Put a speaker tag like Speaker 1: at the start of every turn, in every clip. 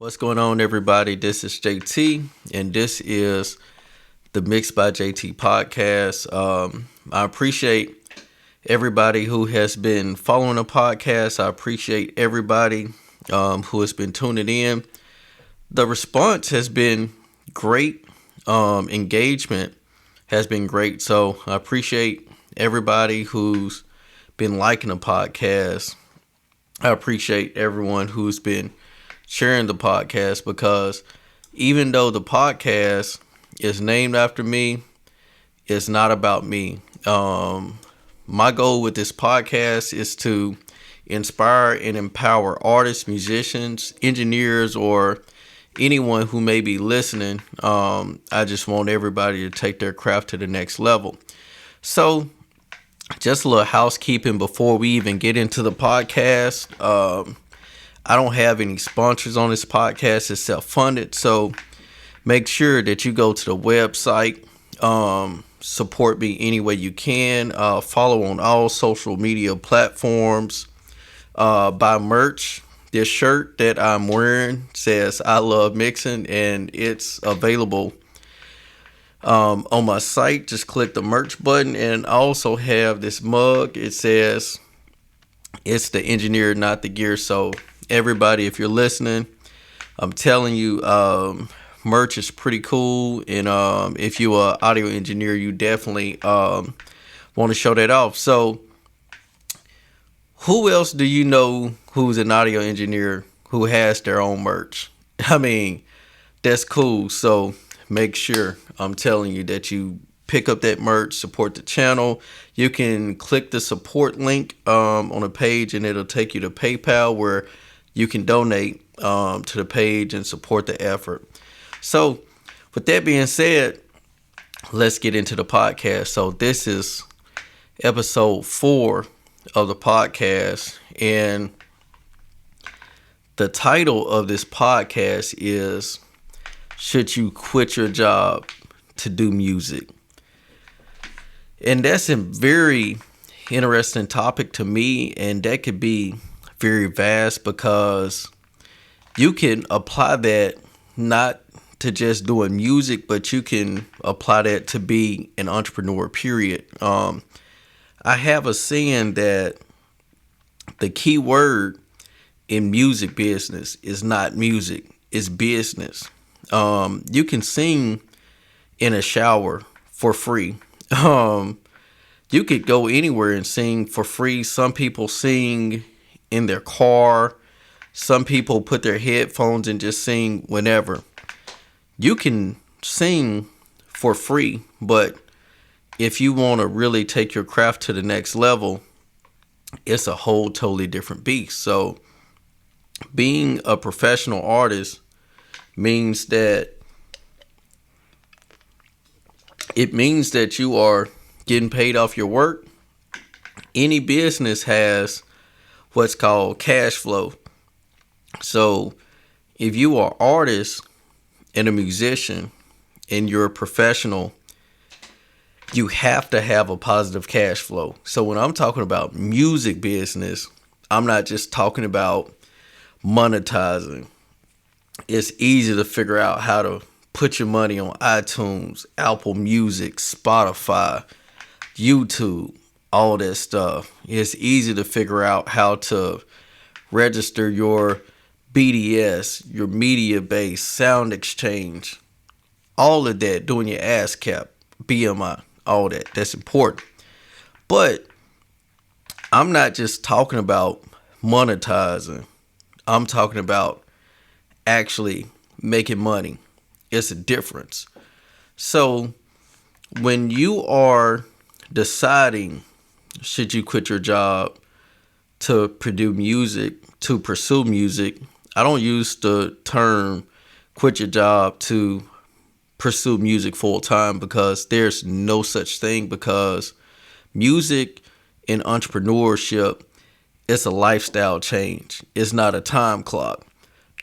Speaker 1: What's going on, everybody? This is JT, and this is the Mixed by JT podcast. I appreciate everybody who has been following the podcast. I appreciate everybody who has been tuning in. The response has been great. Engagement has been great. So I appreciate everybody who's been liking the podcast. I appreciate everyone who's been sharing the podcast because even though the podcast is named after me, it's not about me. My goal with this podcast is to inspire and empower artists, musicians, engineers, or anyone who may be listening. I just want everybody to take their craft to the next level. So, just a little housekeeping before we even get into the podcast. I don't have any sponsors on this podcast. It's self-funded. So make sure that you go to the website. Support me any way you can. Follow on all social media platforms. Buy merch. This shirt that I'm wearing says I love mixing, and it's available on my site. Just click the merch button, and I also have this mug. It says it's the engineer, not the gear. So everybody, if you're listening, I'm telling you, merch is pretty cool. And if you're an audio engineer, you definitely want to show that off. So who else do you know who's an audio engineer who has their own merch? I mean, that's cool. So make sure, I'm telling you, that you pick up that merch, support the channel. You can click the support link on a page, and it'll take you to PayPal, where you can donate to the page and support the effort. So with that being said, let's get into the podcast. So this is episode 4 of the podcast, and the title of this podcast is "Should You Quit Your Job to Do Music?" And that's a very interesting topic to me, and that could be very vast because you can apply that not to just doing music, but you can apply that to be an entrepreneur, period. I have a saying that the key word in music business is not music, it's business. You can sing in a shower for free. You could go anywhere and sing for free. Some people sing in their car. Some people put their headphones and just sing whenever. You can sing for free, but if you want to really take your craft to the next level, it's a whole totally different beast. So being a professional artist means that you are getting paid off your work. Any business has what's called cash flow. So if you are an artist and a musician and you're a professional, you have to have a positive cash flow. So when I'm talking about music business, I'm not just talking about monetizing. It's easy to figure out how to put your money on iTunes, Apple Music, Spotify, YouTube, all that stuff. It's easy to figure out how to register your BDS, your media base, sound exchange, all of that, doing your ASCAP, BMI, all that. That's important. But I'm not just talking about monetizing. I'm talking about actually making money. It's a difference. So when you are deciding, should you quit your job to pursue music, I don't use the term quit your job to pursue music full time, because there's no such thing, because music and entrepreneurship is a lifestyle change. It's not a time clock.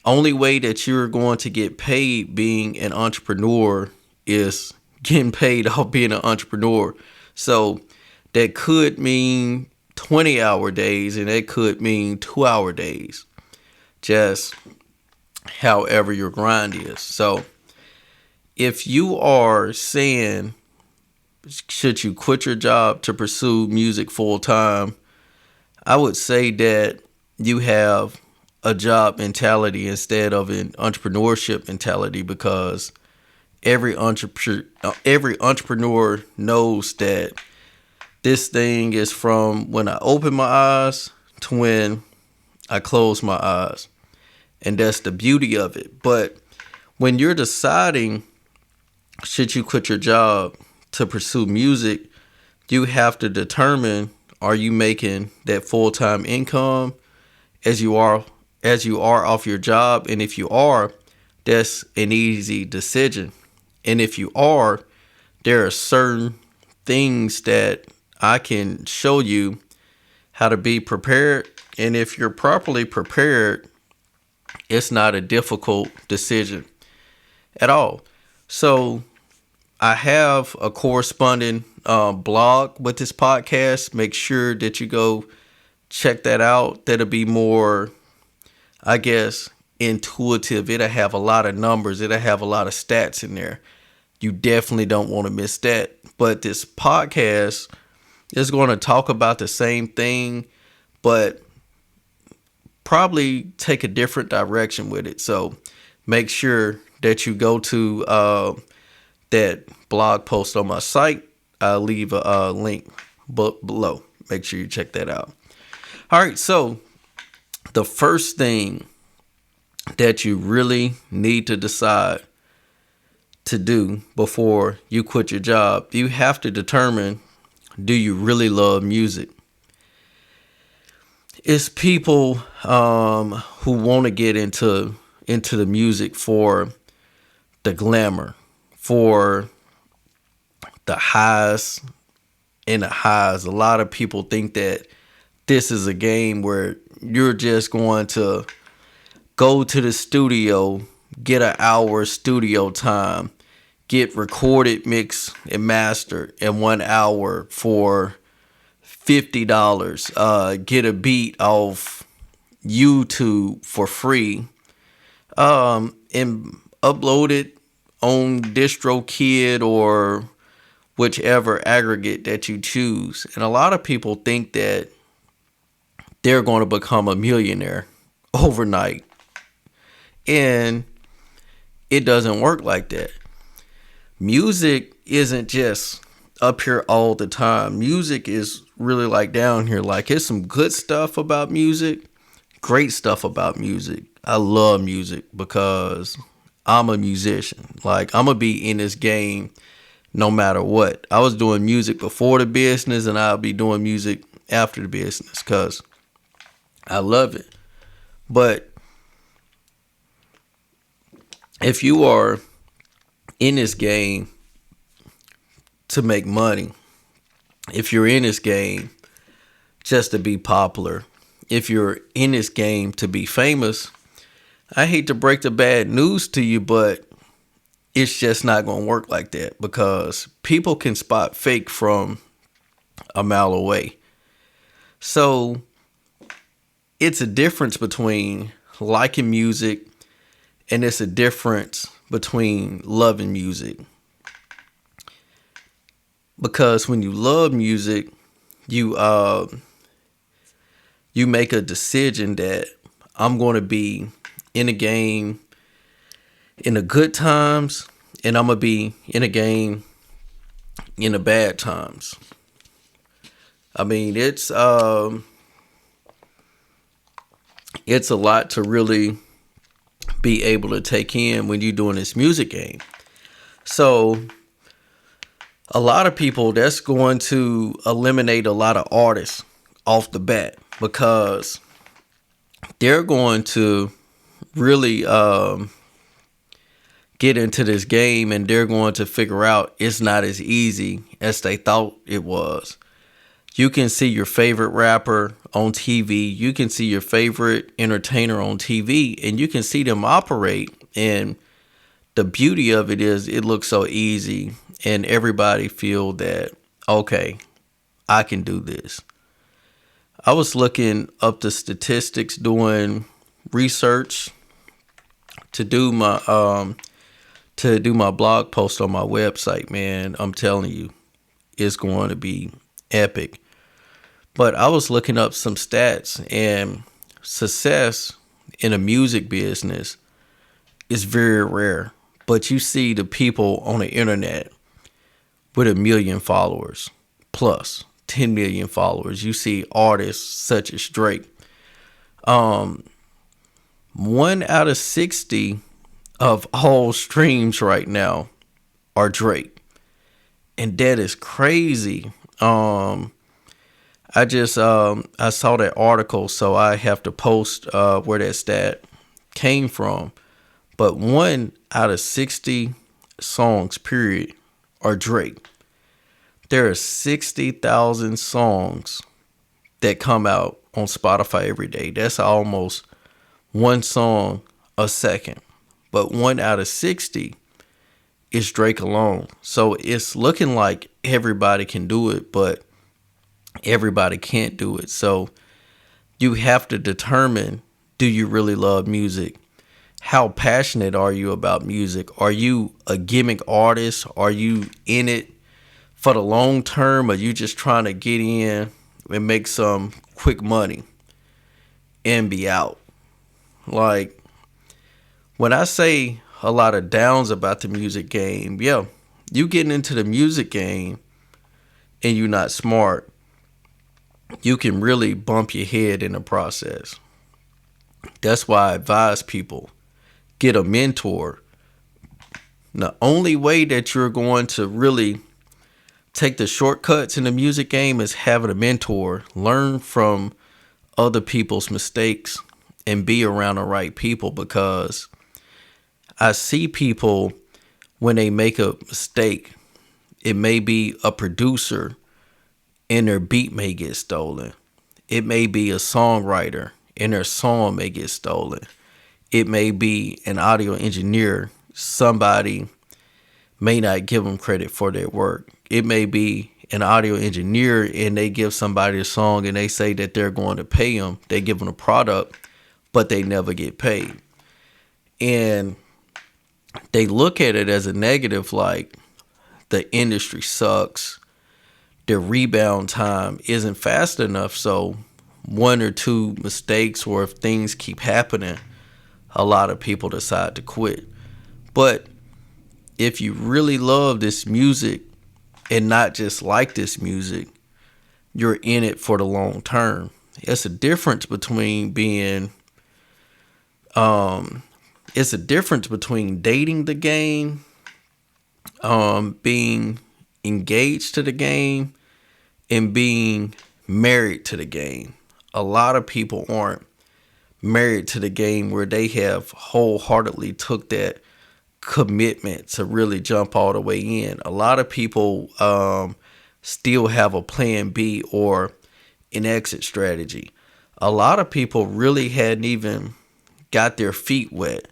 Speaker 1: Only way that you're going to get paid being an entrepreneur is getting paid off being an entrepreneur. So that could mean 20-hour days, and that could mean 2-hour days. Just however your grind is. So if you are saying, should you quit your job to pursue music full time, I would say that you have a job mentality instead of an entrepreneurship mentality, because every entrepreneur knows that this thing is from when I open my eyes to when I close my eyes. And that's the beauty of it. But when you're deciding, should you quit your job to pursue music, you have to determine, are you making that full-time income as you are off your job? And if you are, that's an easy decision. And if you are, there are certain things that I can show you how to be prepared. And if you're properly prepared, it's not a difficult decision at all. So I have a corresponding blog with this podcast. Make sure that you go check that out. That'll be more, I guess, intuitive. It'll have a lot of numbers. It'll have a lot of stats in there. You definitely don't want to miss that. But this podcast is going to talk about the same thing, but probably take a different direction with it. So make sure that you go to that blog post on my site. I'll leave a link below. Make sure you check that out. All right, so the first thing that you really need to decide to do before you quit your job, you have to determine, do you really love music? It's people who want to get into the music for the glamour, for the highs and the highs. A lot of people think that this is a game where you're just going to go to the studio, get an hour studio time, get recorded, mixed, and mastered in 1 hour for $50. Get a beat off YouTube for free, and upload it on DistroKid or whichever aggregate that you choose. And a lot of people think that they're going to become a millionaire overnight. And it doesn't work like that. Music isn't just up here all the time. Music is really like down here. Like, it's some good stuff about music, great stuff about music. I love music because I'm a musician. Like, I'm going to be in this game no matter what. I was doing music before the business, and I'll be doing music after the business because I love it. But if you are in this game to make money, if you're in this game just to be popular, if you're in this game to be famous, I hate to break the bad news to you, but it's just not going to work like that, because people can spot fake from a mile away. So it's a difference between liking music, and it's a difference between loving music. Because when you love music, you make a decision that I'm going to be in a game in the good times, and I'm going to be in a game in the bad times. I mean, it's a lot to really be able to take in when you're doing this music game. So a lot of people, that's going to eliminate a lot of artists off the bat, because they're going to really get into this game, and they're going to figure out it's not as easy as they thought it was. You can see your favorite rapper on TV. You can see your favorite entertainer on TV, and you can see them operate. And the beauty of it is it looks so easy, and everybody feel that, okay, I can do this. I was looking up the statistics, doing research to do my blog post on my website, man, I'm telling you, it's going to be epic. But I was looking up some stats, and success in a music business is very rare. But you see the people on the internet with 1 million followers plus 10 million followers. You see artists such as Drake. 1 out of 60 of all streams right now are Drake. And that is crazy. I saw that article, so I have to post where that stat came from. But 1 out of 60 songs, period, are Drake. There are 60,000 songs that come out on Spotify every day. That's almost one song a second. But 1 out of 60 is Drake alone. So it's looking like everybody can do it, but everybody can't do it. So you have to determine, do you really love music? How passionate are you about music? Are you a gimmick artist? Are you in it for the long term? Or you just trying to get in and make some quick money and be out? Like, when I say a lot of downs about the music game, yeah, you getting into the music game and you're not smart, you can really bump your head in the process. That's why I advise people, get a mentor. The only way that you're going to really take the shortcuts in the music game is having a mentor. Learn from other people's mistakes and be around the right people, because I see people, when they make a mistake, it may be a producer and their beat may get stolen. It may be a songwriter and their song may get stolen. It may be an audio engineer. Somebody may not give them credit for their work. It may be an audio engineer and they give somebody a song and they say that they're going to pay them. They give them a product, but they never get paid. And they look at it as a negative, like the industry sucks. The rebound time isn't fast enough. So 1 or 2 mistakes, or if things keep happening, a lot of people decide to quit. But if you really love this music and not just like this music, you're in it for the long term. It's a difference between dating the game, being engaged to the game, and being married to the game. A lot of people aren't married to the game where they have wholeheartedly took that commitment to really jump all the way in. A lot of people still have a plan B or an exit strategy. A lot of people really hadn't even got their feet wet.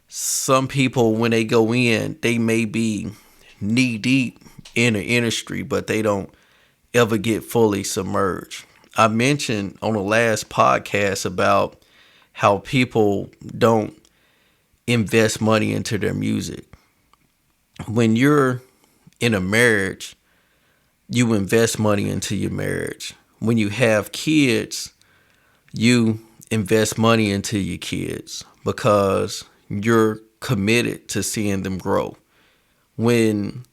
Speaker 1: Some people, when they go in, they may be knee deep in the industry, but they don't ever get fully submerged. I mentioned on the last podcast about how people don't invest money into their music. When you're in a marriage, you invest money into your marriage. When you have kids, you invest money into your kids because you're committed to seeing them grow. When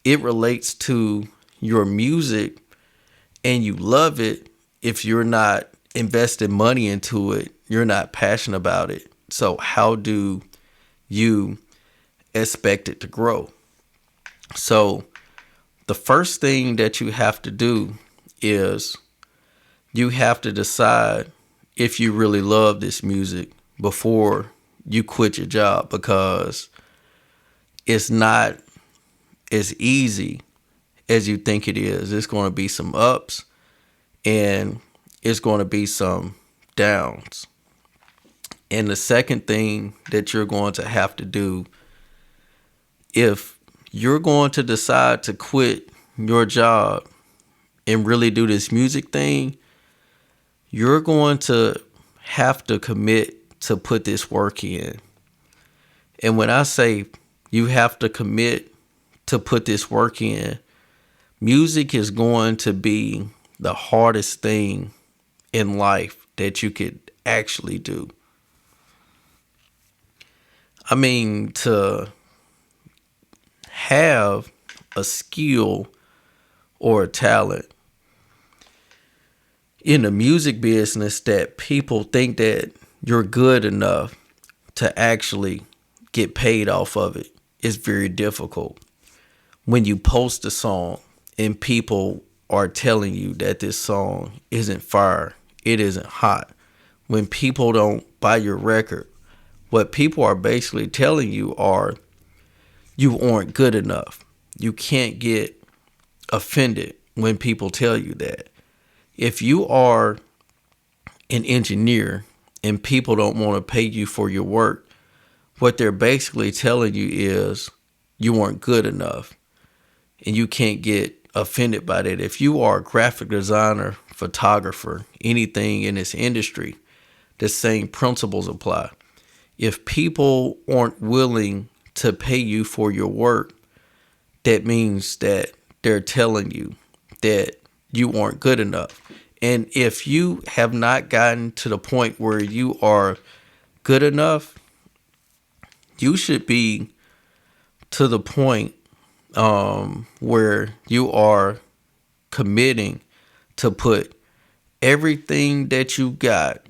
Speaker 1: it relates to your music and you love it, if you're not investing money into it, you're not passionate about it. So how do you expect it to grow? So the first thing that you have to do is you have to decide if you really love this music before you quit your job, because it's not as easy as you think it is. It's going to be some ups and it's going to be some downs. And the second thing that you're going to have to do, if you're going to decide to quit your job and really do this music thing, you're going to have to commit to put this work in. And when I say you have to commit to put this work in, music is going to be the hardest thing in life that you could actually do. I mean, to have a skill or a talent in the music business that people think that you're good enough to actually get paid off of it is very difficult. When you post a song and people are telling you that this song isn't fire, it isn't hot. When people don't buy your record, what people are basically telling you are you aren't good enough. You can't get offended when people tell you that. If you are an engineer and people don't want to pay you for your work, what they're basically telling you is you weren't good enough and you can't get offended by that. If you are a graphic designer, photographer, anything in this industry, the same principles apply. If people aren't willing to pay you for your work, that means that they're telling you that you aren't good enough. And if you have not gotten to the point where you are good enough, you should be to the point where you are committing to put everything that you got,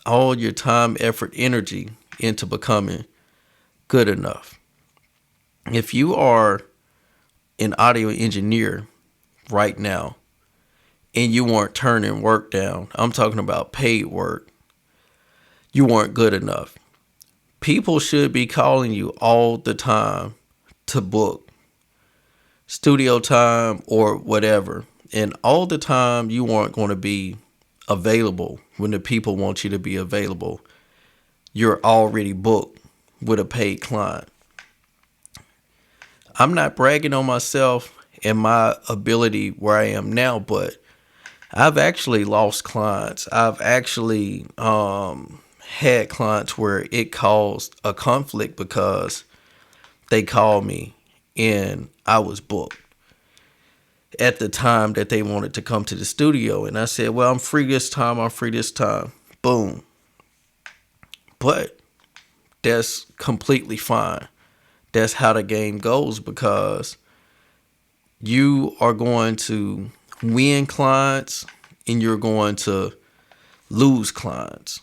Speaker 1: all your time, effort, energy into becoming good enough. If you are an audio engineer right now and you weren't turning work down, I'm talking about paid work, you weren't good enough. People should be calling you all the time to book studio time or whatever. And all the time you weren't going to be available when the people want you to be available. You're already booked with a paid client. I'm not bragging on myself and my ability where I am now, but I've actually lost clients. I've actually had clients where it caused a conflict because they called me and I was booked at the time that they wanted to come to the studio. And I said, well, I'm free this time. Boom. But that's completely fine. That's how the game goes, because you are going to win clients and you're going to lose clients.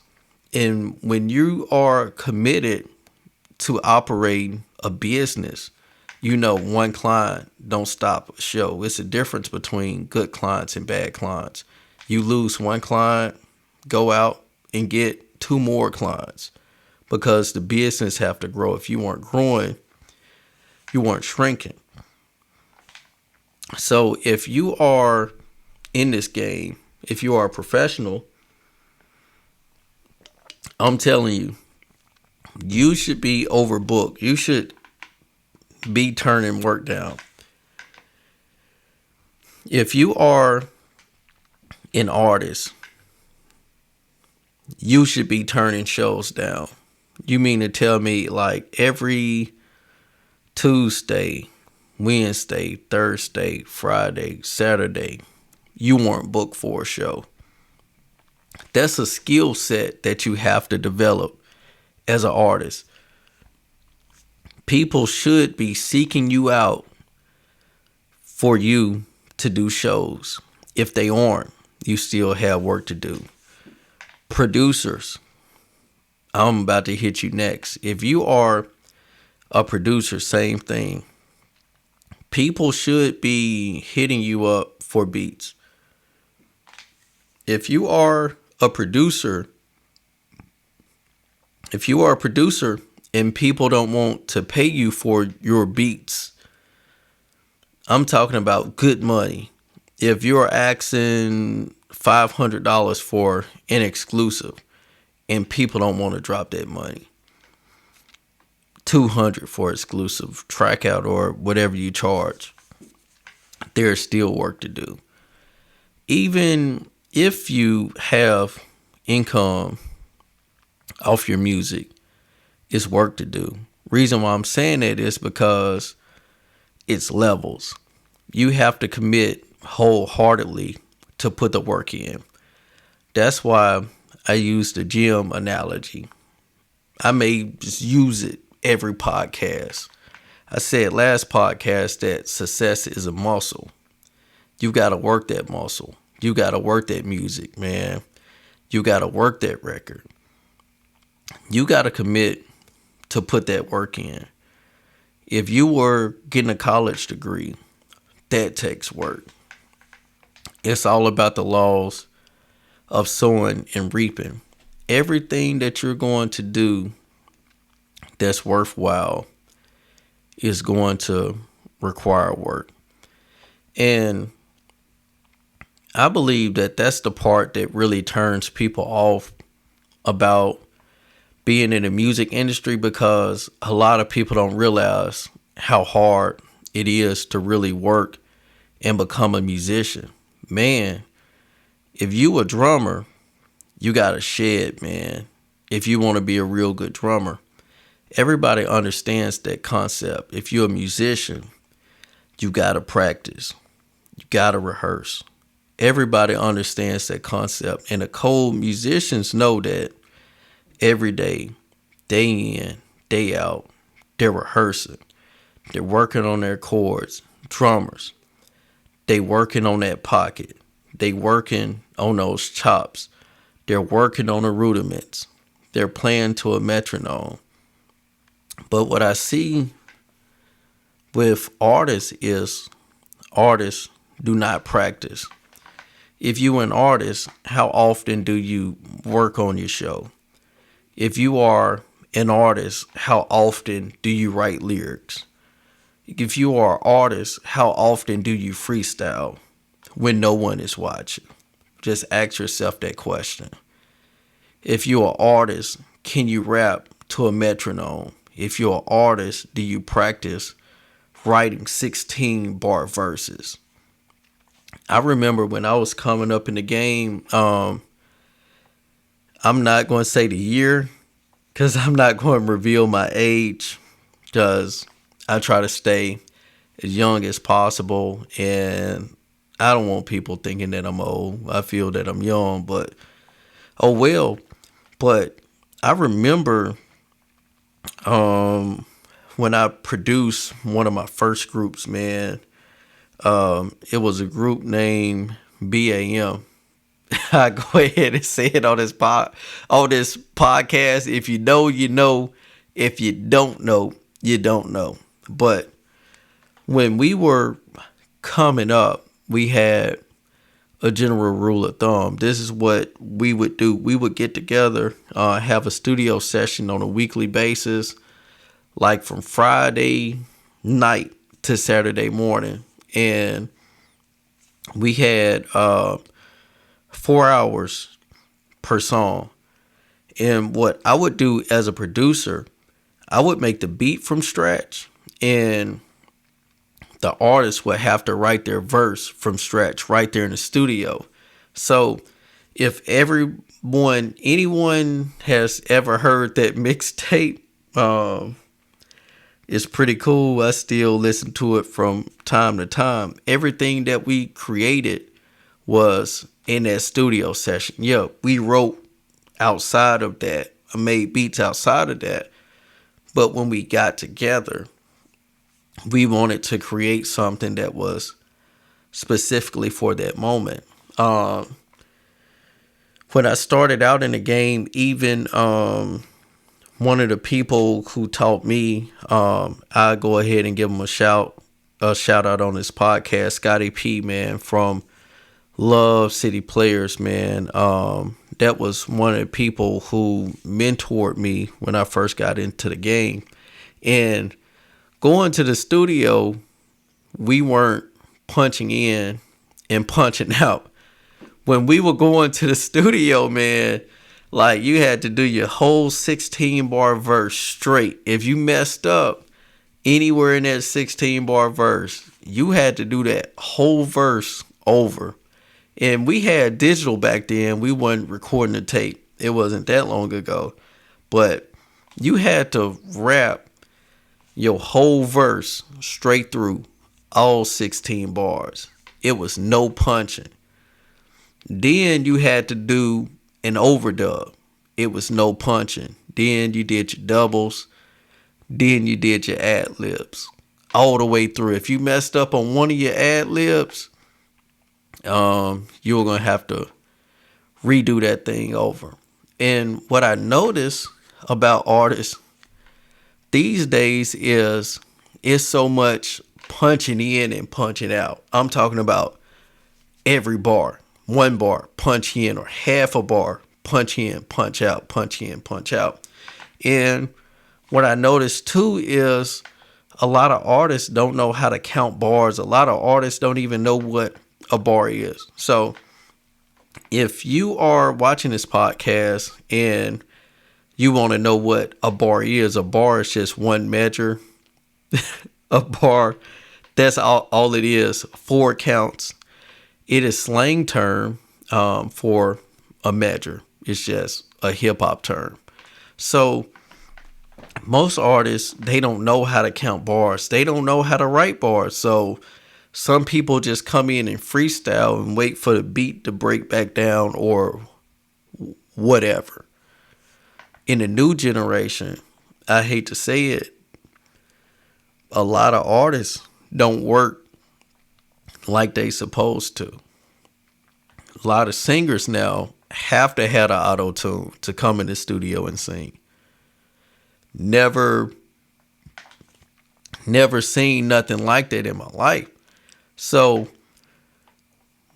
Speaker 1: And when you are committed to operating a business, you know one client don't stop a show. It's a difference between good clients and bad clients. You lose one client, go out and get 2 more clients, because the business have to grow. If you weren't growing, you weren't shrinking. So if you are in this game, if you are a professional, I'm telling you, you should be overbooked. You should be turning work down. If you are an artist, you should be turning shows down. You mean to tell me like every Tuesday, Wednesday, Thursday, Friday, Saturday, you weren't booked for a show? That's a skill set that you have to develop as an artist. People should be seeking you out for you to do shows. If they aren't, you still have work to do. Producers, I'm about to hit you next. If you are a producer, same thing. People should be hitting you up for beats. If you are a producer, and people don't want to pay you for your beats, I'm talking about good money. If you're asking $500 for an exclusive and people don't want to drop that money, $200 for exclusive track out or whatever you charge, there's still work to do. Even if you have income off your music, it's work to do. Reason why I'm saying that is because it's levels. You have to commit wholeheartedly to put the work in. That's why I use the gym analogy. I may just use it every podcast. I said last podcast that success is a muscle. You got to work that muscle. You got to work that music, man. You got to work that record. You got to commit to put that work in. If you were getting a college degree, that takes work. It's all about the laws of sowing and reaping. Everything that you're going to do that's worthwhile is going to require work. And I believe that that's the part that really turns people off about being in the music industry, because a lot of people don't realize how hard it is to really work and become a musician. Man, if you a drummer, you got to shed, man, if you want to be a real good drummer. Everybody understands that concept. If you're a musician, you got to practice. You got to rehearse. Everybody understands that concept. And the cold musicians know that every day, day in, day out, they're rehearsing. They're working on their chords. Drummers, they working on that pocket. They working on those chops. They're working on the rudiments. They're playing to a metronome. But what I see with artists is artists do not practice. If you're an artist, how often do you work on your show? If you are an artist, how often do you write lyrics? If you are an artist, how often do you freestyle when no one is watching? Just ask yourself that question. If you're an artist, can you rap to a metronome? If you're an artist, do you practice writing 16-bar verses? I remember when I was coming up in the game, I'm not going to say the year because I'm not going to reveal my age, because I try to stay as young as possible, and I don't want people thinking that I'm old. I feel that I'm young, but oh well. But I remember when I produced one of my first groups, man, it was a group named BAM. I go ahead and say it on this podcast. If you know, you know. If you don't know, you don't know. But when we were coming up, we had a general rule of thumb. This is what we would do. We would get together, have a studio session on a weekly basis, like from Friday night to Saturday morning. And we had 4 hours per song. And what I would do as a producer, I would make the beat from scratch, and the artist would have to write their verse from scratch right there in the studio. So if anyone has ever heard that mixtape, it's pretty cool. I still listen to it from time to time. Everything that we created was in that studio session. Yeah, we wrote outside of that. I made beats outside of that. But when we got together, we wanted to create something that was specifically for that moment. When I started out in the game, even one of the people who taught me, I go ahead and give him a shout out on this podcast, Scotty P, man, from Love City Players, man. That was one of the people who mentored me when I first got into the game. And going to the studio, we weren't punching in and punching out. When we were going to the studio, man, like you had to do your whole 16-bar verse straight. If you messed up anywhere in that 16-bar verse, you had to do that whole verse over. And we had digital back then. We wasn't recording the tape. It wasn't that long ago. But you had to rap your whole verse straight through all 16 bars. It was no punching. Then you had to do an overdub. It was no punching. Then you did your doubles. Then you did your ad libs all the way through. If you messed up on one of your ad libs, you were going to have to redo that thing over. And what I notice about artists these days is it's so much punching in and punching out. I'm talking about every bar, one bar, punch in, or half a bar, punch in, punch out, punch in, punch out. And what I noticed too is a lot of artists don't know how to count bars. A lot of artists don't even know what a bar is. So if you are watching this podcast and you want to know what a bar is just one measure. A bar, that's all it is. 4 counts. It is slang term for a measure. It's just a hip hop term. So most artists, they don't know how to count bars. They don't know how to write bars. So some people just come in and freestyle and wait for the beat to break back down or whatever. In the new generation, I hate to say it, a lot of artists don't work like they supposed to. A lot of singers now have to have an auto-tune to come in the studio and sing. Never seen nothing like that in my life. So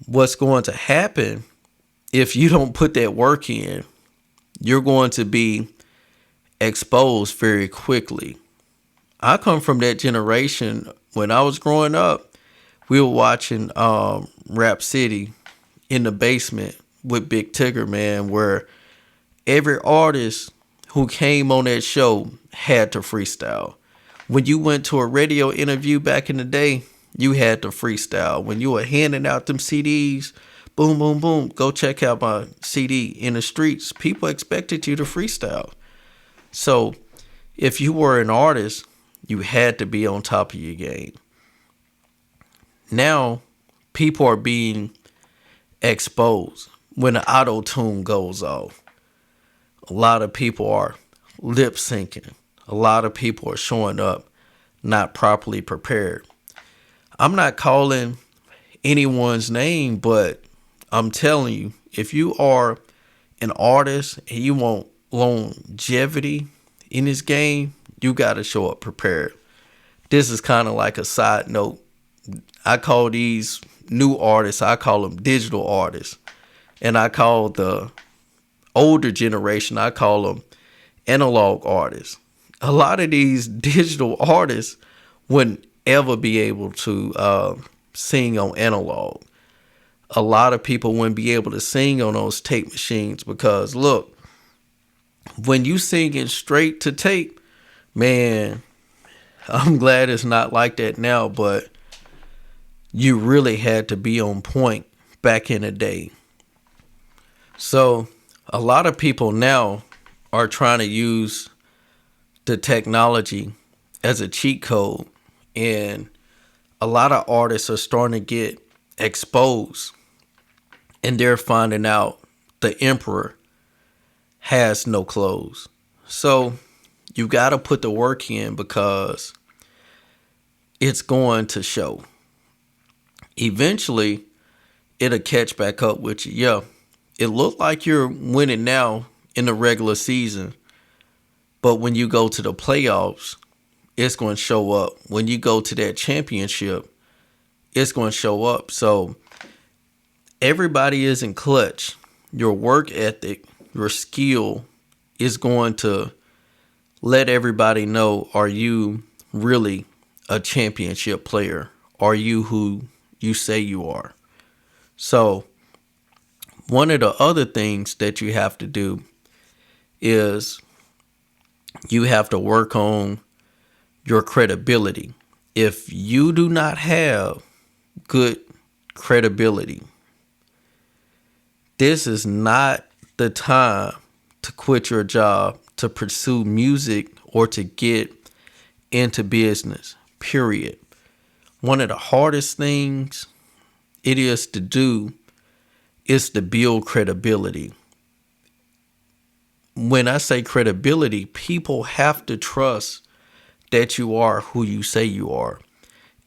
Speaker 1: what's going to happen if you don't put that work in, you're going to be exposed very quickly. I come from that generation. When I was growing up, we were watching Rap City in the basement with Big Tigger, man, where every artist who came on that show had to freestyle. When you went to a radio interview back in the day, you had to freestyle. When you were handing out them CDs, boom, boom, boom, go check out my CD in the streets, people expected you to freestyle. So if you were an artist, you had to be on top of your game. Now, people are being exposed when the auto-tune goes off. A lot of people are lip syncing. A lot of people are showing up not properly prepared. I'm not calling anyone's name, but I'm telling you, if you are an artist and you want longevity in this game, you got to show up prepared. This is kind of like a side note. I call these new artists, I call them digital artists. And I call the older generation, I call them analog artists. A lot of these digital artists wouldn't ever be able to sing on analog. A lot of people wouldn't be able to sing on those tape machines because, look, when you singing straight to tape, man, I'm glad it's not like that now, but you really had to be on point back in the day. So a lot of people now are trying to use the technology as a cheat code, and a lot of artists are starting to get exposed, and they're finding out the emperor has no clothes. So you got to put the work in because it's going to show. Eventually, it'll catch back up with you. Yeah, it looked like you're winning now in the regular season, but when you go to the playoffs, it's going to show up. When you go to that championship, it's going to show up. So everybody isn't clutch. Your work ethic, your skill is going to let everybody know, are you really a championship player? Are you who you say you are? So one of the other things that you have to do is you have to work on your credibility. If you do not have good credibility, this is not the time to quit your job, to pursue music, or to get into business, period. One of the hardest things it is to do is to build credibility. When I say credibility, people have to trust that you are who you say you are.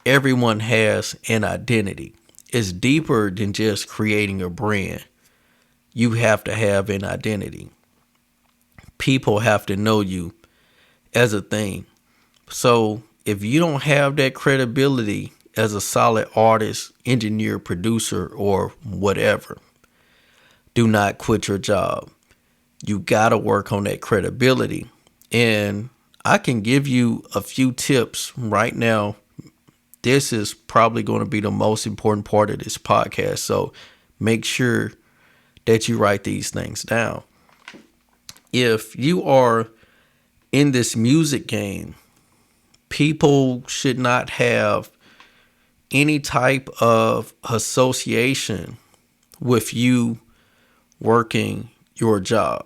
Speaker 1: Everyone has an identity. It's deeper than just creating a brand. You have to have an identity. People have to know you as a thing. So if you don't have that credibility as a solid artist, engineer, producer, or whatever, do not quit your job. You got to work on that credibility. And I can give you a few tips right now. This is probably going to be the most important part of this podcast. So make sure that you write these things down. If you are in this music game, people should not have any type of association with you working your job.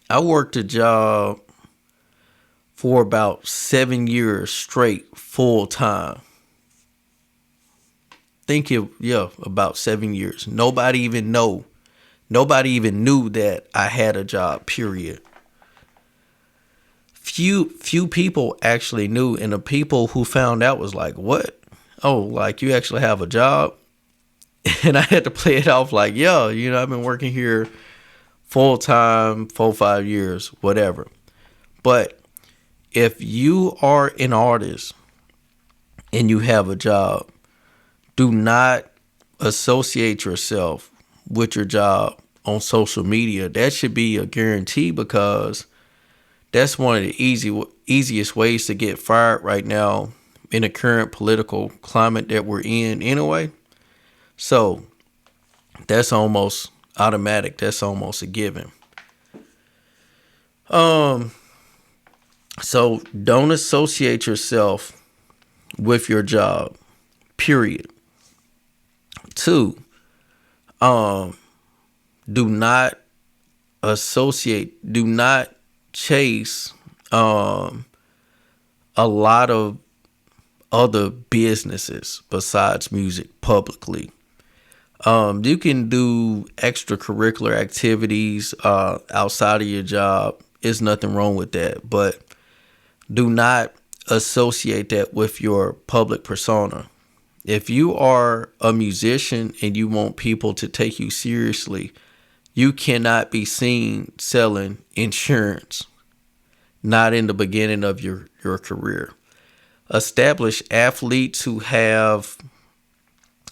Speaker 1: I worked a job for about 7 years straight, full time. About 7 years. Nobody even knew that I had a job, period. Few people actually knew, and the people who found out was like, what? Oh, like you actually have a job? And I had to play it off like, I've been working here full time, 4-5 years, whatever. But if you are an artist and you have a job, do not associate yourself with your job on social media. That should be a guarantee, because that's one of the easiest ways to get fired right now in the current political climate that we're in anyway. So that's almost automatic. That's almost a given. So don't associate yourself with your job, period. 2, do not chase a lot of other businesses besides music publicly. You can do extracurricular activities outside of your job. There's nothing wrong with that, but do not associate that with your public persona. If you are a musician and you want people to take you seriously, you cannot be seen selling insurance, not in the beginning of your career. Established athletes who have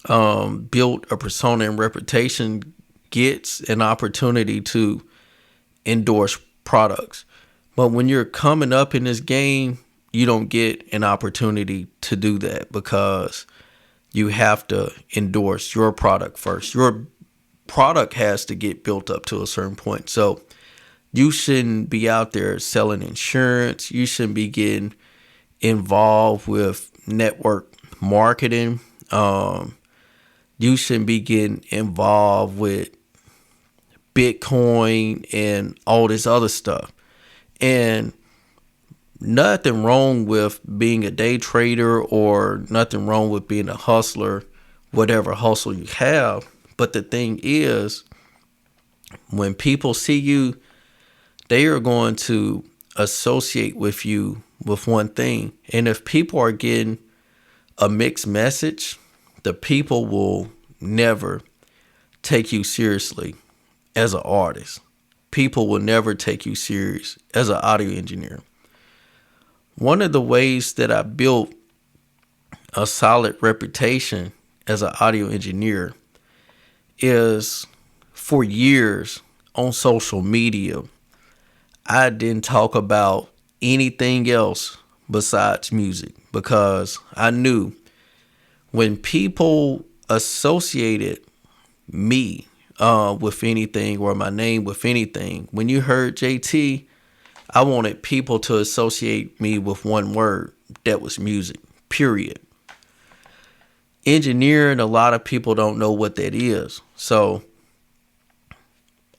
Speaker 1: built a persona and reputation gets an opportunity to endorse products. But when you're coming up in this game, you don't get an opportunity to do that, because you have to endorse your product first. Your product has to get built up to a certain point. So you shouldn't be out there selling insurance. You shouldn't be getting involved with network marketing. You shouldn't be getting involved with Bitcoin and all this other stuff. And nothing wrong with being a day trader, or nothing wrong with being a hustler, whatever hustle you have. But the thing is, when people see you, they are going to associate with you with one thing. And if people are getting a mixed message, the people will never take you seriously as an artist. People will never take you serious as an audio engineer. One of the ways that I built a solid reputation as an audio engineer is, for years on social media, I didn't talk about anything else besides music, because I knew when people associated me with anything, or my name with anything, when you heard JT, I wanted people to associate me with one word, that was music, period. Engineering, a lot of people don't know what that is. So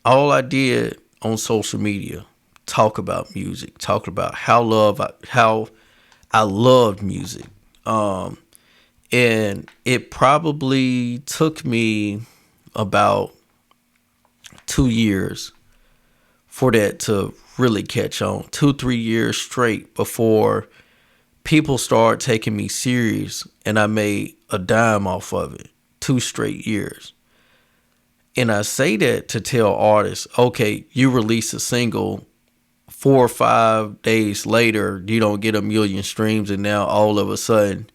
Speaker 1: all I did on social media, talk about music, talk about how I loved music. Um, and it probably took me about 2 years for that to really catch on. 2, 3 years straight before people started taking me serious and I made a dime off of it. 2 straight years. And I say that to tell artists, okay, you release a single, 4 or 5 days later, you don't get 1 million streams, and now all of a sudden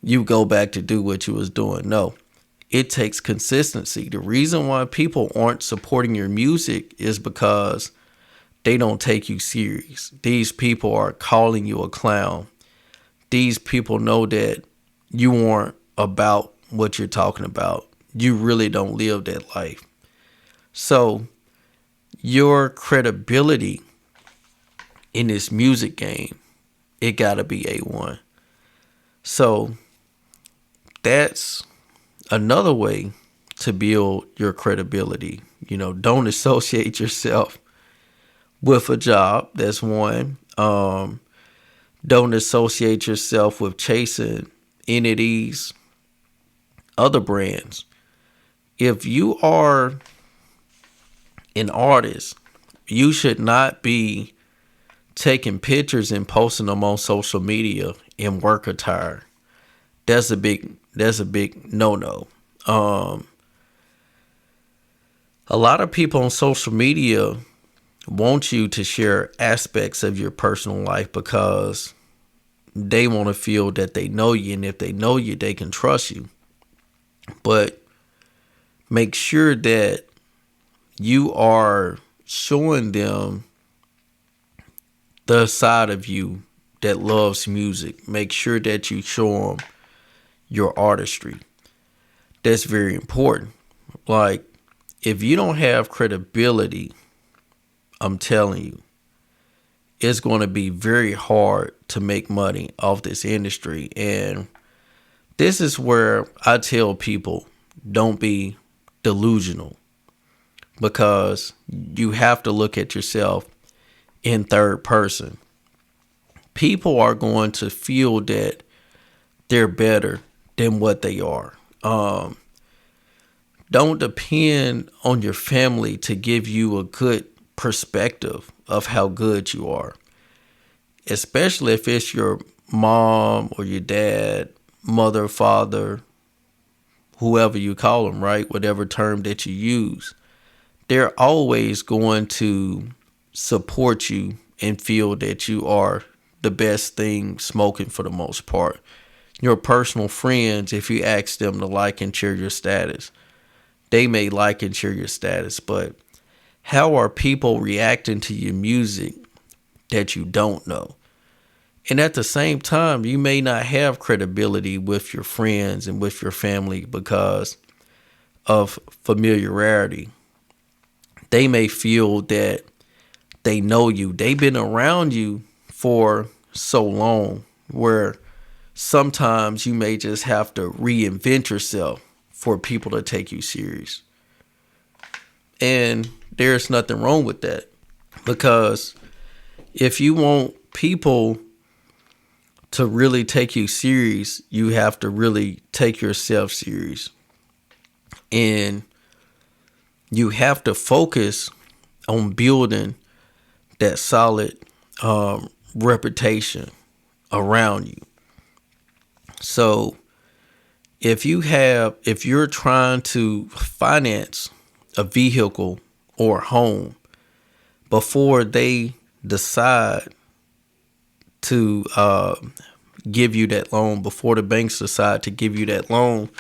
Speaker 1: you go back to do what you was doing. No, it takes consistency. The reason why people aren't supporting your music is because they don't take you serious. These people are calling you a clown. These people know that you aren't about what you're talking about. You really don't live that life. So your credibility in this music game, it gotta be A1. So that's another way to build your credibility. Don't associate yourself with a job. That's one. Don't associate yourself with chasing any of these other brands. If you are an artist, you should not be taking pictures and posting them on social media in work attire. That's a big no-no. A lot of people on social media want you to share aspects of your personal life because they want to feel that they know you, and if they know you, they can trust you. But make sure that you are showing them the side of you that loves music. Make sure that you show them your artistry. That's very important. Like, if you don't have credibility, I'm telling you, it's going to be very hard to make money off this industry. And this is where I tell people, don't be delusional, because you have to look at yourself in third person. People are going to feel that they're better than what they are. Don't depend on your family to give you a good perspective of how good you are, especially if it's your mom or your dad, mother, father, whoever you call them, right? Whatever term that you use. They're always going to support you and feel that you are the best thing smoking for the most part. Your personal friends, if you ask them to like and share your status, they may like and share your status, but how are people reacting to your music that you don't know? And at the same time, you may not have credibility with your friends and with your family because of familiarity. They may feel that they know you. They've been around you for so long where sometimes you may just have to reinvent yourself for people to take you serious. And there's nothing wrong with that, because if you want people to really take you serious, you have to really take yourself serious. And you have to focus on building that solid reputation around you. So if you're trying to finance a vehicle or a home, before they decide to give you that loan, before the banks decide to give you that loan,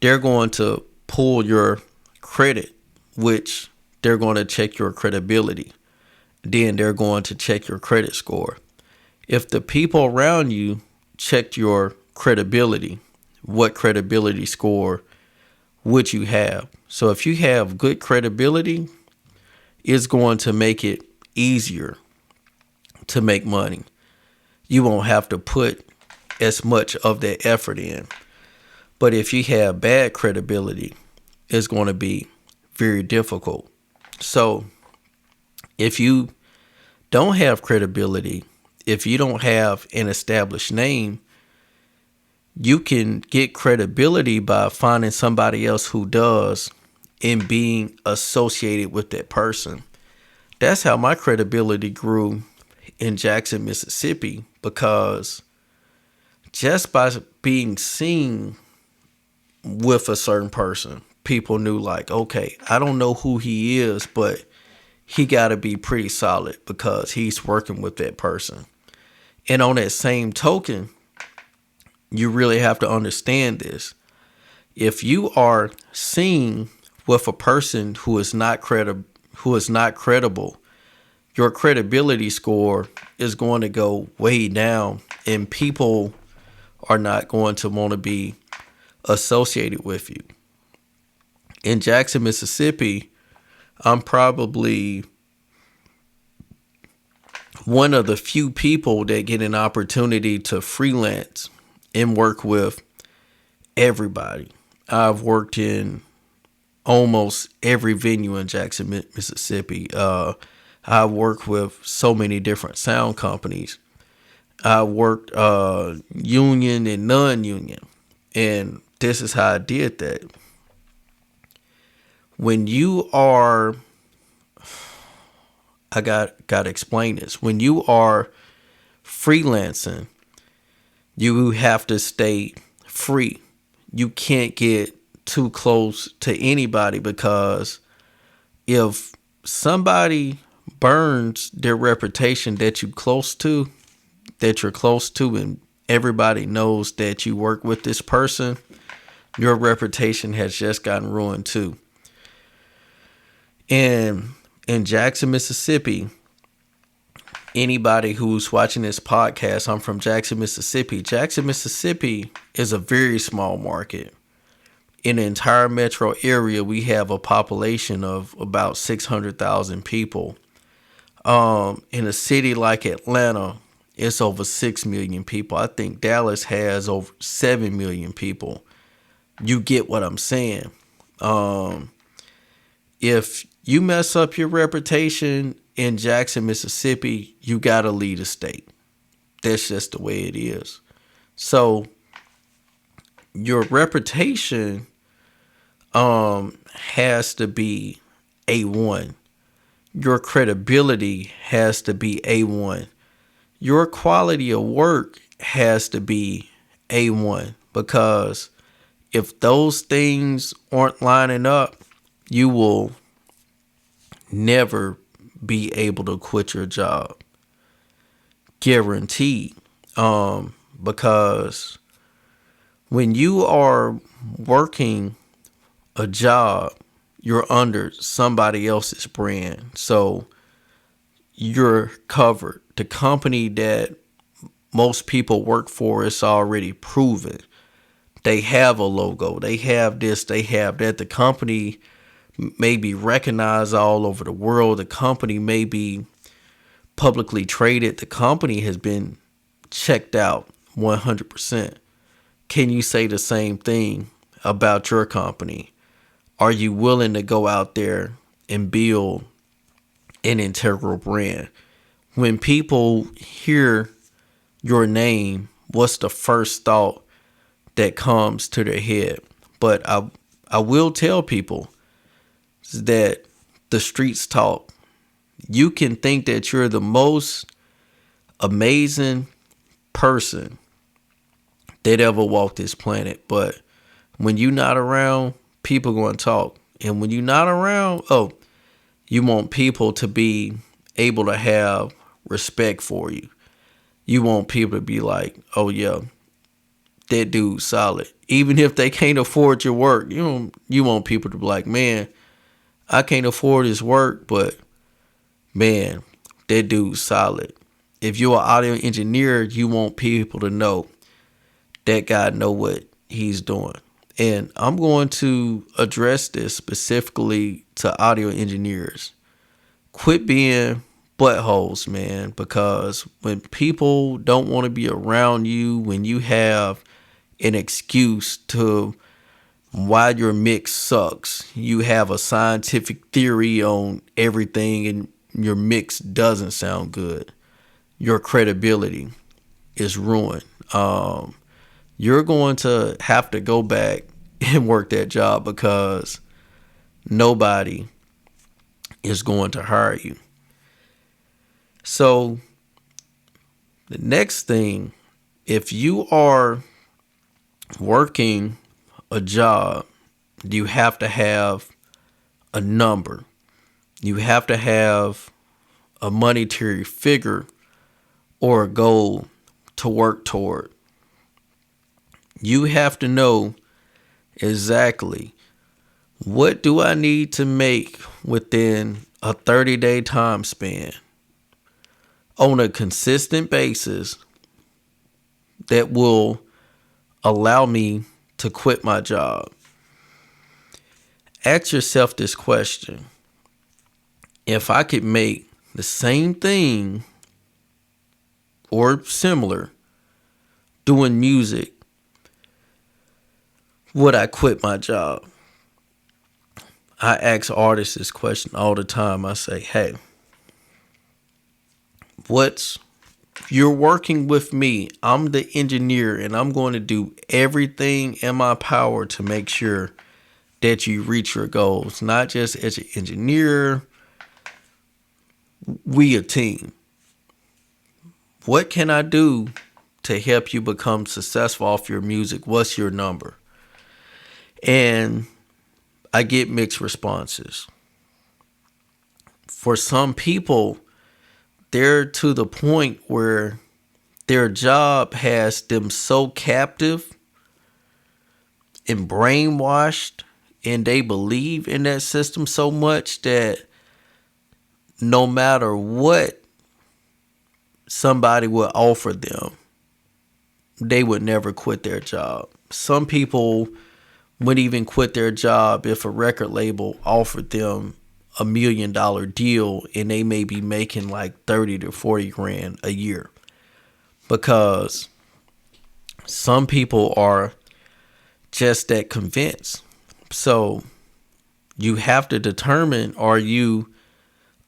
Speaker 1: they're going to pull your credit, which they're going to check your credibility. Then they're going to check your credit score. If the people around you checked your credibility, what credibility score would you have? So if you have good credibility, it's going to make it easier to make money. You won't have to put as much of that effort in. But if you have bad credibility, it's going to be very difficult. So if you don't have credibility if you don't have an established name, you can get credibility by finding somebody else who does and being associated with that person. That's how my credibility grew in Jackson, Mississippi, because just by being seen with a certain person, people knew like, okay, I don't know who he is, but he got to be pretty solid because he's working with that person. And on that same token, you really have to understand this. If you are seen with a person who is not credible, your credibility score is going to go way down, and people are not going to want to be associated with you. In Jackson, Mississippi, I'm probably one of the few people that get an opportunity to freelance and work with everybody. I've worked in almost every venue in Jackson, Mississippi. I worked with so many different sound companies. I worked union and non-union. And this is how I did that. When you are, I got to explain this. When you are freelancing, you have to stay free. You can't get too close to anybody, because if somebody burns their reputation that you're close to, and everybody knows that you work with this person, your reputation has just gotten ruined too. And in Jackson, Mississippi, anybody who's watching this podcast, I'm from Jackson, Mississippi. Jackson, Mississippi is a very small market. In the entire metro area, we have a population of about 600,000 people. In a city like Atlanta, it's over 6 million people. I think Dallas has over 7 million people. You get what I'm saying. If you mess up your reputation in Jackson, Mississippi, you got to leave the state. That's just the way it is. So your reputation has to be A1. Your credibility has to be A1. Your quality of work has to be A1, because if those things aren't lining up, you will never be able to quit your job. Guaranteed. Because when you are working a job, you're under somebody else's brand. So you're covered. The company that most people work for is already proven. They have a logo. They have this, they have that. The company may be recognized all over the world. The company may be publicly traded. The company has been checked out 100%. Can you say the same thing about your company? Are you willing to go out there and build an integral brand? When people hear your name, what's the first thought that comes to their head? But I will tell people that the streets talk. You can think that you're the most amazing person that ever walked this planet, but when you're not around, people going to talk. And when you're not around, you want people to be able to have respect for you. You want people to be like, oh yeah, that dude's solid. Even if they can't afford your work, you want people to be like, man, I can't afford his work, but man, that dude's solid. If you're an audio engineer, you want people to know that guy know what he's doing. And I'm going to address this specifically to audio engineers. Quit being buttholes, man, because when people don't want to be around you, when you have an excuse to why your mix sucks, you have a scientific theory on everything and your mix doesn't sound good, your credibility is ruined. You're going to have to go back and work that job because nobody is going to hire you. So the next thing, if you are working a job, you have to have a number. You have to have a monetary figure or a goal to work toward. You have to know exactly, what do I need to make within a 30-day time span on a consistent basis that will allow me to quit my job? Ask yourself this question. If I could make the same thing or similar doing music, would I quit my job? I ask artists this question all the time. I say, hey, you're working with me. I'm the engineer, and I'm going to do everything in my power to make sure that you reach your goals. Not just as an engineer, we a team. What can I do to help you become successful off your music? What's your number? And I get mixed responses. For some people, they're to the point where their job has them so captive and brainwashed, and they believe in that system so much that no matter what somebody would offer them, they would never quit their job. Some people wouldn't even quit their job if a record label offered them $1 million deal and they may be making like 30 to 40 grand a year, because some people are just that convinced. So you have to determine, are you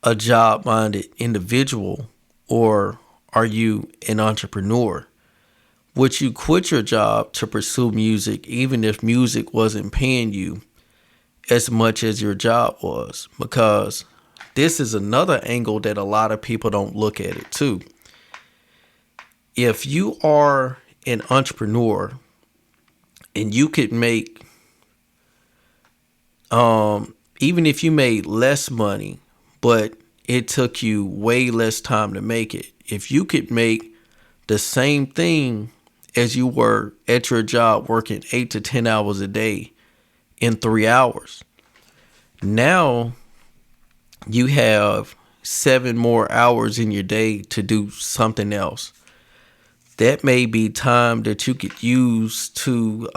Speaker 1: a job-minded individual or are you an entrepreneur? Would you quit your job to pursue music even if music wasn't paying you as much as your job was? Because this is another angle that a lot of people don't look at it too. If you are an entrepreneur and you could make, even if you made less money, but it took you way less time to make it, if you could make the same thing as you were at your job working 8 to 10 hours a day in 3 hours, now you have 7 more hours in your day to do something else. That may be time that you could use to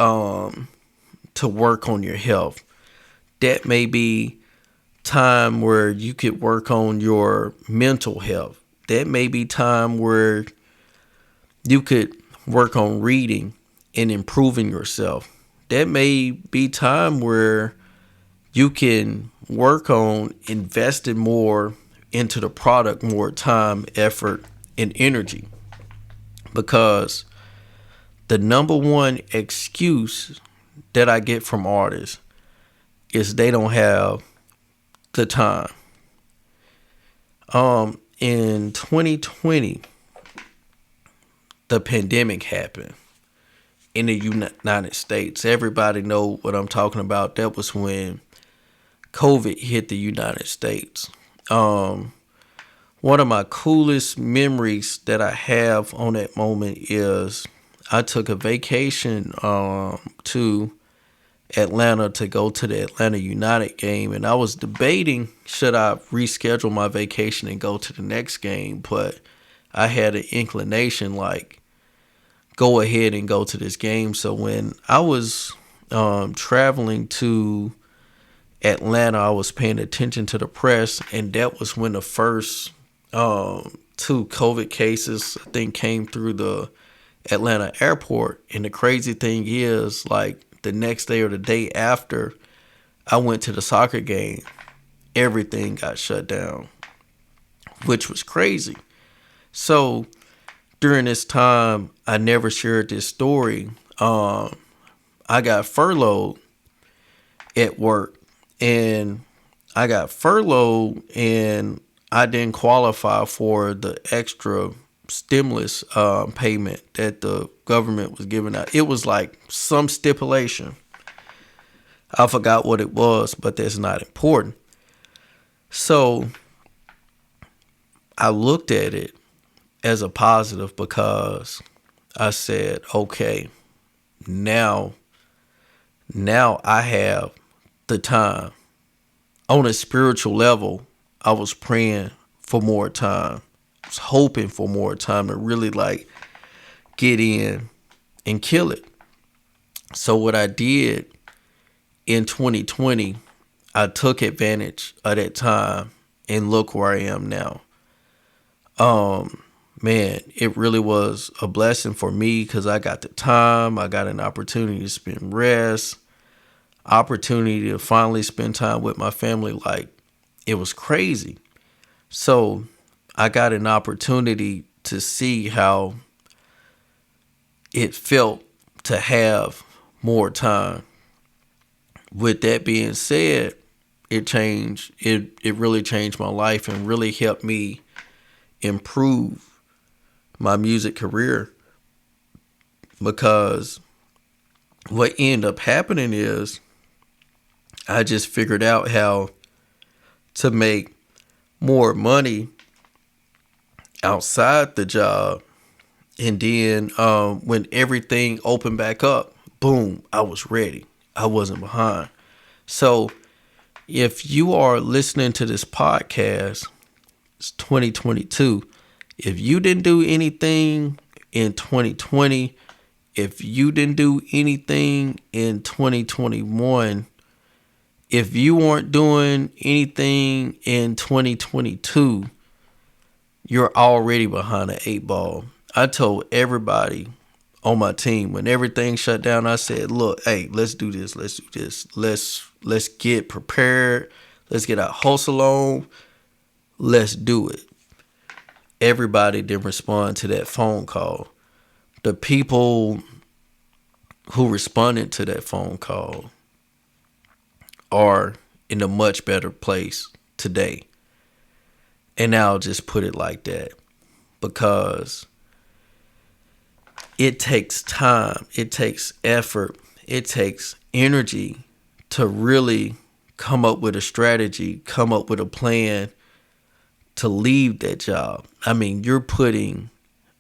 Speaker 1: work on your health. That may be time where you could work on your mental health. That may be time where you could work on reading and improving yourself. That may be time where you can work on investing more into the product, more time, effort, and energy. Because the number one excuse that I get from artists is they don't have the time. In 2020, the pandemic happened in the United States. Everybody know what I'm talking about. That was when COVID hit the United States. One of my coolest memories that I have on that moment is I took a vacation to Atlanta to go to the Atlanta United game, and I was debating, should I reschedule my vacation and go to the next game, but I had an inclination like, go ahead and go to this game. So when I was traveling to Atlanta, I was paying attention to the press, and that was when the first 2 COVID cases, I think, came through the Atlanta airport. And the crazy thing is, like, the next day or the day after I went to the soccer game, everything got shut down, which was crazy. So during this time, I never shared this story. I got furloughed at work, and I got furloughed and I didn't qualify for the extra stimulus payment that the government was giving out. It was like some stipulation. I forgot what it was, but that's not important. So I looked at it as a positive because I said, okay, now I have the time. On a spiritual level, I was praying for more time. I was hoping for more time to really like get in and kill it. So what I did in 2020, I took advantage of that time and look where I am now. Man, it really was a blessing for me because I got the time, I got an opportunity to spend rest, opportunity to finally spend time with my family. Like, it was crazy. So I got an opportunity to see how it felt to have more time. With that being said, it really changed my life and really helped me improve my music career, because what ended up happening is I just figured out how to make more money outside the job. And then when everything opened back up, boom, I was ready. I wasn't behind. So if you are listening to this podcast, it's 2022. If you didn't do anything in 2020, if you didn't do anything in 2021, if you weren't doing anything in 2022, you're already behind the eight ball. I told everybody on my team when everything shut down, I said, look, hey, let's do this. Let's do this. Let's get prepared. Let's get our hustle on. Let's do it. Everybody didn't respond to that phone call. The people who responded to that phone call are in a much better place today. And I'll just put it like that, because it takes time, it takes effort, it takes energy to really come up with a strategy, come up with a plan to leave that job. I mean, you're putting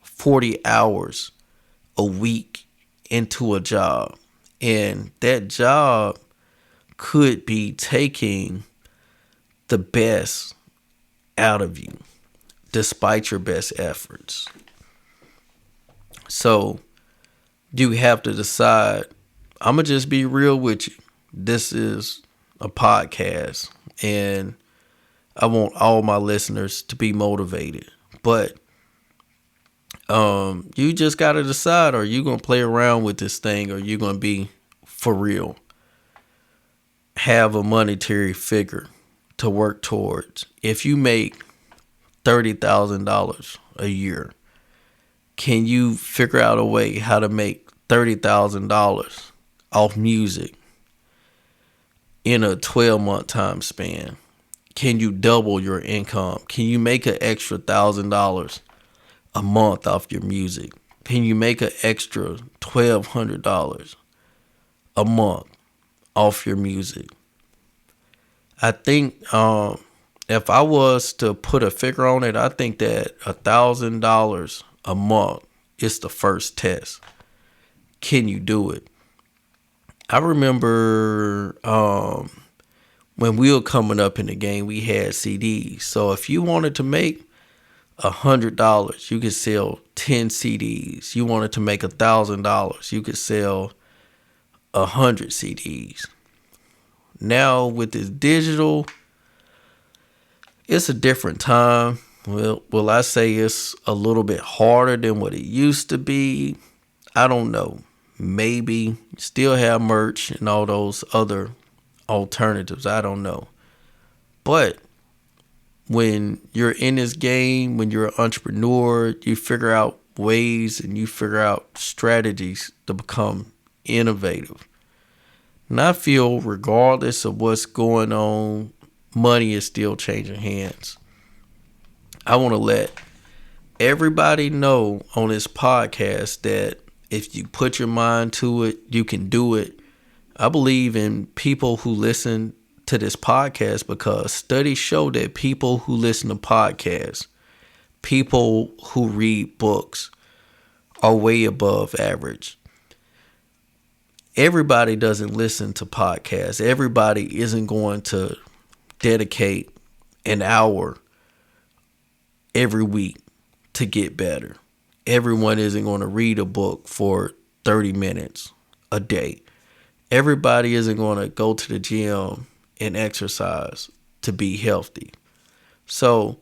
Speaker 1: 40 hours a week into a job, and that job could be taking the best out of you despite your best efforts. So you have to decide, I'm going to just be real with you. This is a podcast, and I want all my listeners to be motivated. But you just got to decide, are you going to play around with this thing, or are you going to be for real? Have a monetary figure to work towards. If you make $30,000 a year, can you figure out a way how to make $30,000 off music in a 12-month time span? Can you double your income? Can you make an extra $1,000 a month off your music? Can you make an extra $1,200 a month off your music? I think if I was to put a figure on it, I think that $1,000 a month is the first test. Can you do it? I remember when we were coming up in the game, we had CDs. So if you wanted to make $100, you could sell 10 CDs. You wanted to make $1,000, you could sell 100 CDs. Now with this digital, it's a different time. Will I say it's a little bit harder than what it used to be? I don't know. Maybe still have merch and all those other alternatives. I don't know. But when you're in this game, when you're an entrepreneur, you figure out ways and you figure out strategies to become innovative. And I feel regardless of what's going on, money is still changing hands. I want to let everybody know on this podcast that if you put your mind to it, you can do it. I believe in people who listen to this podcast because studies show that people who listen to podcasts, people who read books, are way above average. Everybody doesn't listen to podcasts. Everybody isn't going to dedicate an hour every week to get better. Everyone isn't going to read a book for 30 minutes a day. Everybody isn't going to go to the gym and exercise to be healthy. So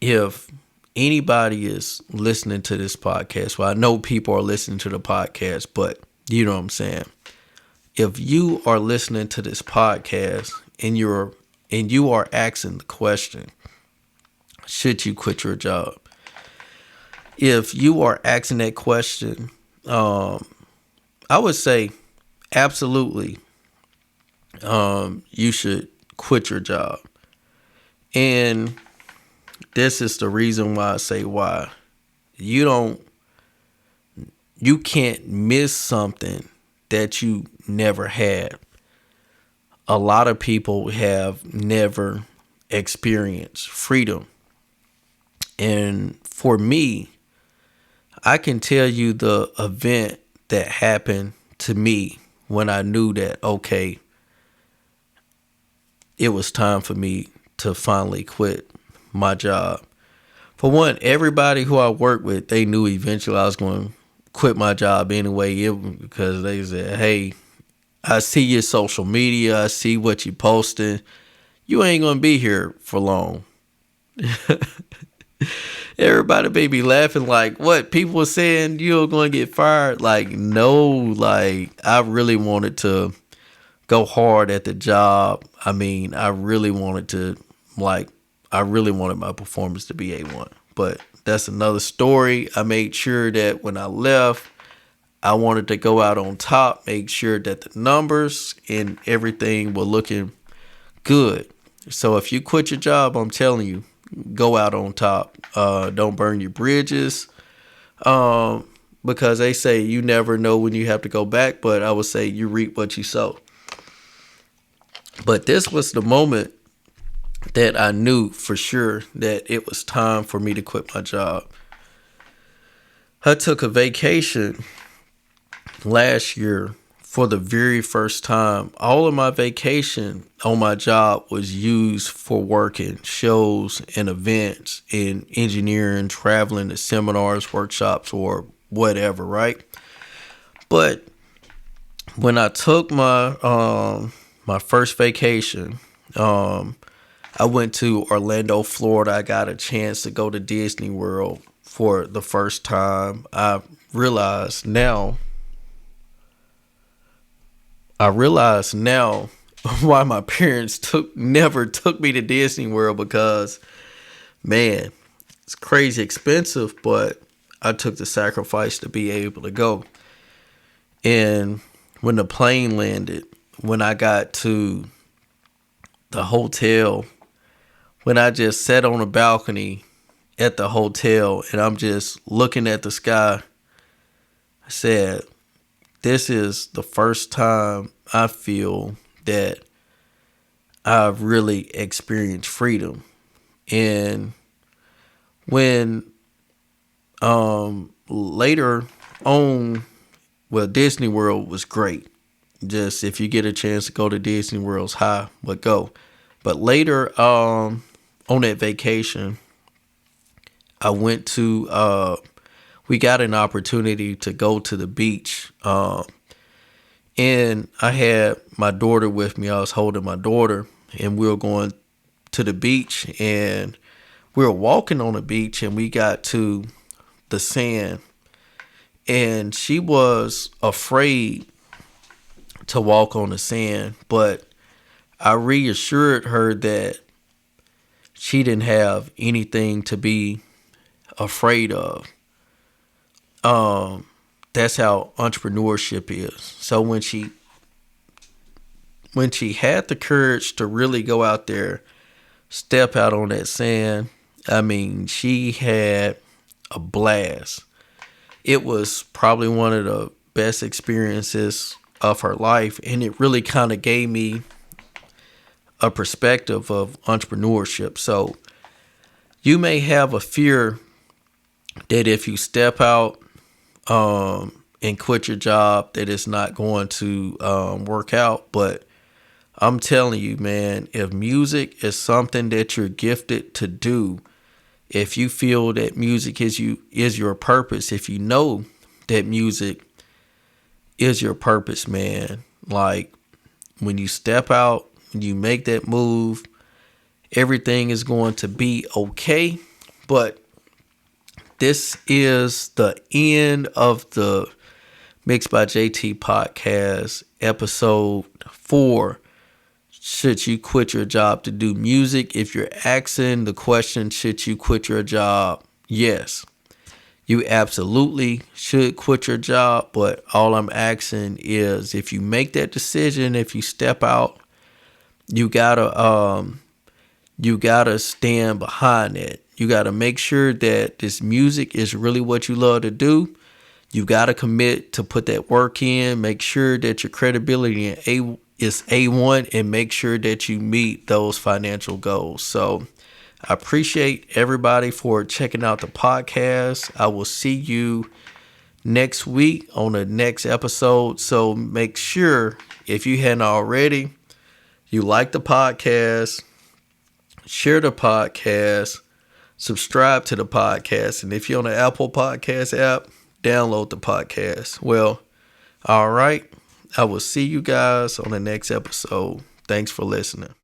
Speaker 1: if anybody is listening to this podcast, well, I know people are listening to the podcast, but you know what I'm saying? If you are listening to this podcast and you are asking the question, should you quit your job? If you are asking that question, I would say absolutely, you should quit your job. And this is the reason why I say why. You can't miss something that you never had. A lot of people have never experienced freedom. And for me, I can tell you the event that happened to me when I knew that, okay, it was time for me to finally quit my job. For one, everybody who I worked with, they knew eventually I was going to quit my job anyway, because they said, hey, I see your social media, I see what you posting. You ain't going to be here for long. Everybody may be laughing like, what? People were saying you're going to get fired? Like, no, like, I really wanted to go hard at the job. I mean, I really wanted my performance to be A1. But that's another story. I made sure that when I left, I wanted to go out on top, make sure that the numbers and everything were looking good. So if you quit your job, I'm telling you, go out on top. Don't burn your bridges. Because they say you never know when you have to go back, but I would say you reap what you sow. But this was the moment that I knew for sure that it was time for me to quit my job. I took a vacation last year for the very first time. All of my vacation on my job was used for working shows and events in engineering, traveling to seminars, workshops, or whatever, right? But when I took my my first vacation, I went to Orlando, Florida. I got a chance to go to Disney World for the first time. I realize now why my parents never took me to Disney World, because, man, it's crazy expensive, but I took the sacrifice to be able to go. And when the plane landed, when I got to the hotel, when I just sat on a balcony at the hotel and I'm just looking at the sky, I said, this is the first time I feel that I've really experienced freedom. And when later on, well, Disney World was great. Just if you get a chance to go to Disney World's high, but go. But later on that vacation, I went to we got an opportunity to go to the beach. And I had my daughter with me. I was holding my daughter, and we were going to the beach, and we were walking on the beach, and we got to the sand, and she was afraid to walk on the sand, but I reassured her that she didn't have anything to be afraid of. That's how entrepreneurship is. So when she had the courage to really go out there, step out on that sand, I mean, she had a blast. It was probably one of the best experiences of her life, and it really kind of gave me a perspective of entrepreneurship. So you may have a fear that if you step out and quit your job, that it's not going to work out. But I'm telling you, man, if music is something that you're gifted to do, if you feel that music is your purpose, if you know that music is your purpose, man, like when you step out, when you make that move, everything is going to be okay. But this is the end of the Mixed by JT podcast, episode 4. Should you quit your job to do music? If you're asking the question, should you quit your job? Yes, you absolutely should quit your job. But all I'm asking is, if you make that decision, if you step out, you gotta stand behind it. You gotta make sure that this music is really what you love to do. You gotta commit to put that work in. Make sure that your credibility is A1, and make sure that you meet those financial goals. So I appreciate everybody for checking out the podcast. I will see you next week on the next episode. So make sure, if you hadn't already, you like the podcast, share the podcast, subscribe to the podcast. And if you're on the Apple Podcast app, download the podcast. Well, all right. I will see you guys on the next episode. Thanks for listening.